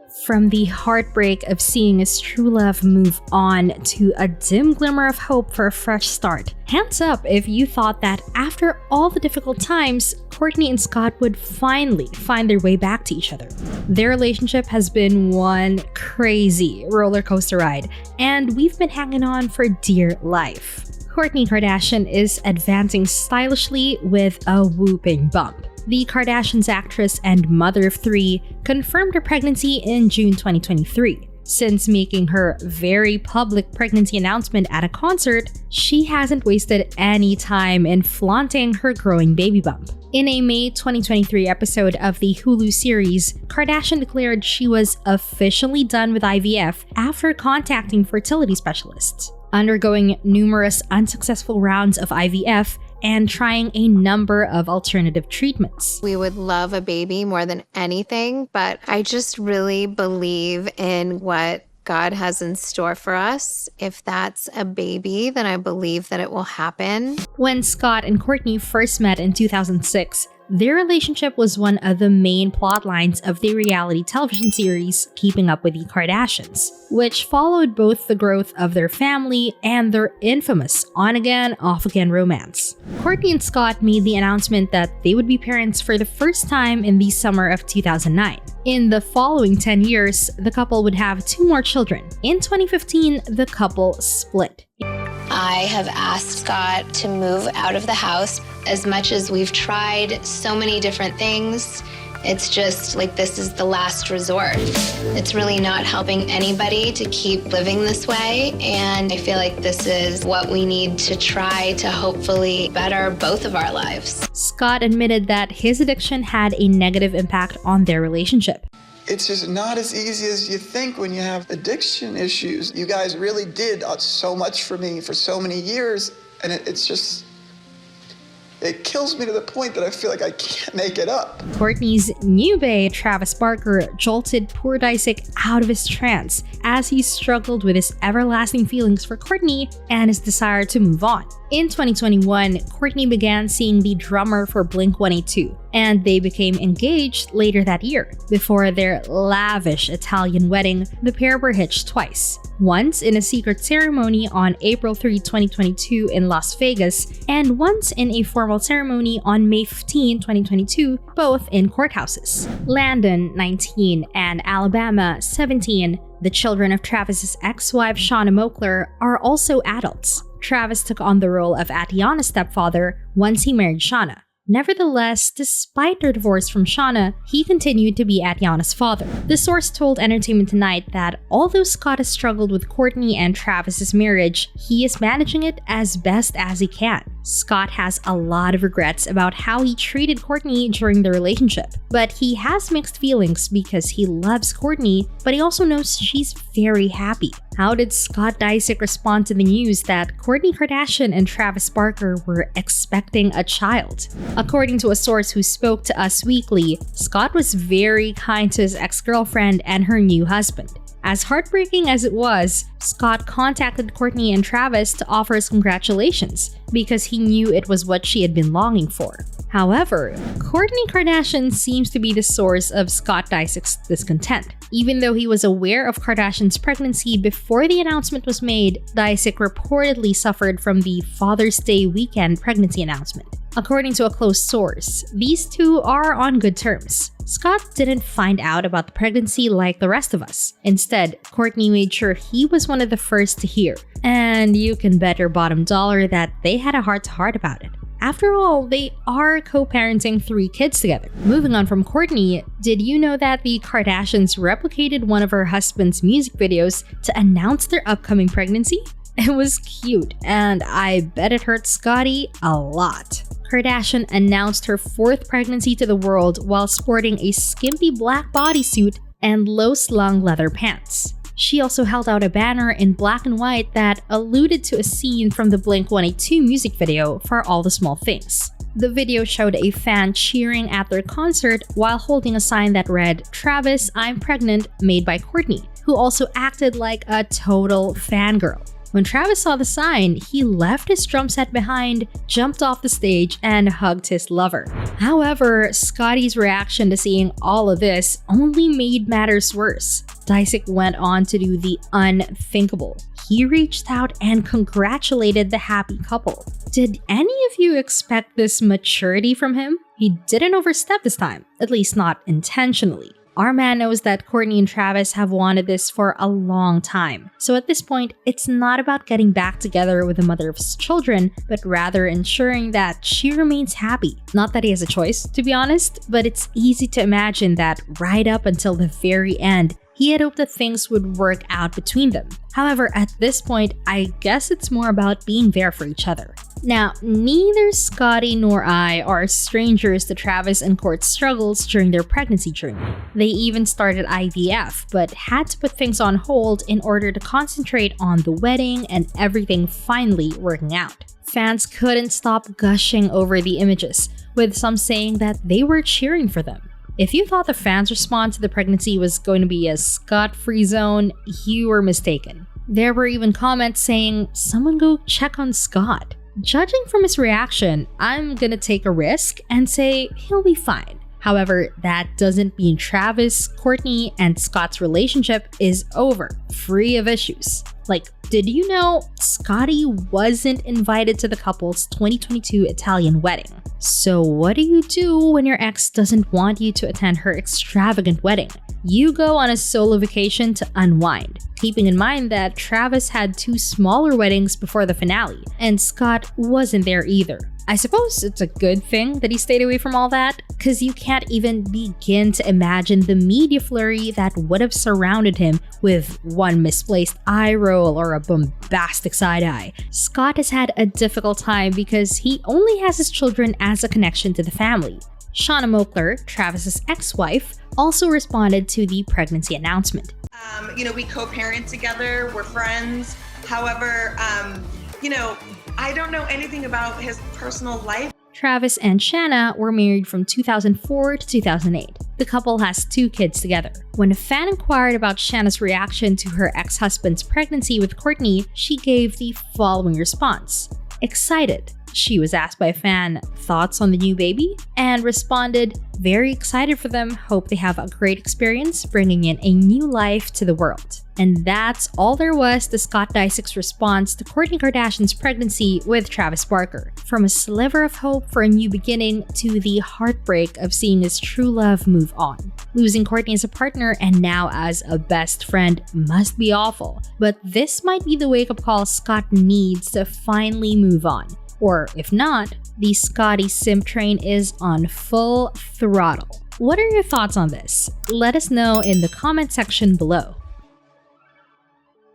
From the heartbreak of seeing his true love move on to a dim glimmer of hope for a fresh start. Hands up if you thought that after all the difficult times, Kourtney and Scott would finally find their way back to each other. Their relationship has been one crazy roller coaster ride, and we've been hanging on for dear life. Kourtney Kardashian is advancing stylishly with a whooping bump. The Kardashians actress and mother of three confirmed her pregnancy in June 2023. Since making her very public pregnancy announcement at a concert, she hasn't wasted any time in flaunting her growing baby bump. In a May 2023 episode of the Hulu series, Kardashian declared she was officially done with IVF after contacting fertility specialists. Undergoing numerous unsuccessful rounds of IVF and trying a number of alternative treatments. We would love a baby more than anything, but I just really believe in what God has in store for us. If that's a baby, then I believe that it will happen. When Scott and Kourtney first met in 2006, their relationship was one of the main plot lines of the reality television series Keeping Up with the Kardashians, which followed both the growth of their family and their infamous on-again, off-again romance. Kourtney and Scott made the announcement that they would be parents for the first time in the summer of 2009. In the following 10 years, the couple would have 2 more children. In 2015, the couple split. I have asked Scott to move out of the house. As much as we've tried so many different things, it's just like this is the last resort. It's really not helping anybody to keep living this way, and I feel like this is what we need to try to hopefully better both of our lives. Scott admitted that his addiction had a negative impact on their relationship. It's just not as easy as you think when you have addiction issues. You guys really did so much for me for so many years, and it kills me to the point that I feel like I can't make it up. Kourtney's new bae, Travis Barker, jolted poor Disick out of his trance as he struggled with his everlasting feelings for Kourtney and his desire to move on. In 2021, Kourtney began seeing the drummer for Blink-182, and they became engaged later that year. Before their lavish Italian wedding, the pair were hitched twice. Once in a secret ceremony on April 3, 2022 in Las Vegas, and once in a formal ceremony on May 15, 2022, both in courthouses. Landon, 19, and Alabama, 17, the children of Travis's ex-wife Shauna Moakler, are also adults. Travis took on the role of Atiana's stepfather once he married Shauna. Nevertheless, despite their divorce from Shauna, he continued to be Atiana's father. The source told Entertainment Tonight that although Scott has struggled with Kourtney and Travis's marriage, he is managing it as best as he can. Scott has a lot of regrets about how he treated Kourtney during the relationship, but he has mixed feelings because he loves Kourtney, but he also knows she's very happy. How did Scott Disick respond to the news that Kourtney Kardashian and Travis Barker were expecting a child? According to a source who spoke to Us Weekly, Scott was very kind to his ex-girlfriend and her new husband. As heartbreaking as it was, Scott contacted Kourtney and Travis to offer his congratulations because he knew it was what she had been longing for. However, Kourtney Kardashian seems to be the source of Scott Disick's discontent. Even though he was aware of Kardashian's pregnancy before the announcement was made, Disick reportedly suffered from the Father's Day weekend pregnancy announcement. According to a close source, these two are on good terms. Scott didn't find out about the pregnancy like the rest of us. Instead, Kourtney made sure he was one of the first to hear. And you can bet your bottom dollar that they had a heart-to-heart about it. After all, they are co-parenting 3 kids together. Moving on from Kourtney, did you know that the Kardashians replicated one of her husband's music videos to announce their upcoming pregnancy? It was cute, and I bet it hurt Scotty a lot. Kardashian announced her 4th pregnancy to the world while sporting a skimpy black bodysuit and low-slung leather pants. She also held out a banner in black and white that alluded to a scene from the Blink-182 music video for All the Small Things. The video showed a fan cheering at their concert while holding a sign that read, "Travis, I'm pregnant," made by Kourtney, who also acted like a total fangirl. When Travis saw the sign, he left his drum set behind, jumped off the stage, and hugged his lover. However, Scotty's reaction to seeing all of this only made matters worse. Disick went on to do the unthinkable. He reached out and congratulated the happy couple. Did any of you expect this maturity from him? He didn't overstep this time, at least not intentionally. Our man knows that Kourtney and Travis have wanted this for a long time. So at this point, it's not about getting back together with the mother of his children, but rather ensuring that she remains happy. Not that he has a choice, to be honest, but it's easy to imagine that right up until the very end, he had hoped that things would work out between them. However, at this point, I guess it's more about being there for each other. Now, neither Scotty nor I are strangers to Travis and Kourt's struggles during their pregnancy journey. They even started IVF, but had to put things on hold in order to concentrate on the wedding and everything finally working out. Fans couldn't stop gushing over the images, with some saying that they were cheering for them. If you thought the fans' response to the pregnancy was going to be a Scott-free zone, you were mistaken. There were even comments saying, "Someone go check on Scott." Judging from his reaction, I'm gonna take a risk and say he'll be fine. However, that doesn't mean Travis, Kourtney, and Scott's relationship is over, free of issues. Like, did you know Scotty wasn't invited to the couple's 2022 Italian wedding? So what do you do when your ex doesn't want you to attend her extravagant wedding? You go on a solo vacation to unwind, keeping in mind that Travis had 2 smaller weddings before the finale, and Scott wasn't there either. I suppose it's a good thing that he stayed away from all that, because you can't even begin to imagine the media flurry that would have surrounded him with one misplaced eye roll or a bombastic side eye. Scott has had a difficult time because he only has his children as a connection to the family. Shauna Mokler, Travis's ex-wife, also responded to the pregnancy announcement. We co-parent together, we're friends. However, I don't know anything about his personal life. Travis and Shanna were married from 2004 to 2008. The couple has 2 kids together. When a fan inquired about Shanna's reaction to her ex-husband's pregnancy with Kourtney, she gave the following response. Excited. She was asked by a fan, thoughts on the new baby? And responded, very excited for them, hope they have a great experience bringing in a new life to the world. And that's all there was to Scott Disick's response to Kourtney Kardashian's pregnancy with Travis Barker. From a sliver of hope for a new beginning to the heartbreak of seeing his true love move on. Losing Kourtney as a partner and now as a best friend must be awful, but this might be the wake-up call Scott needs to finally move on. Or if not, the Scotty simp train is on full throttle. What are your thoughts on this? Let us know in the comment section below.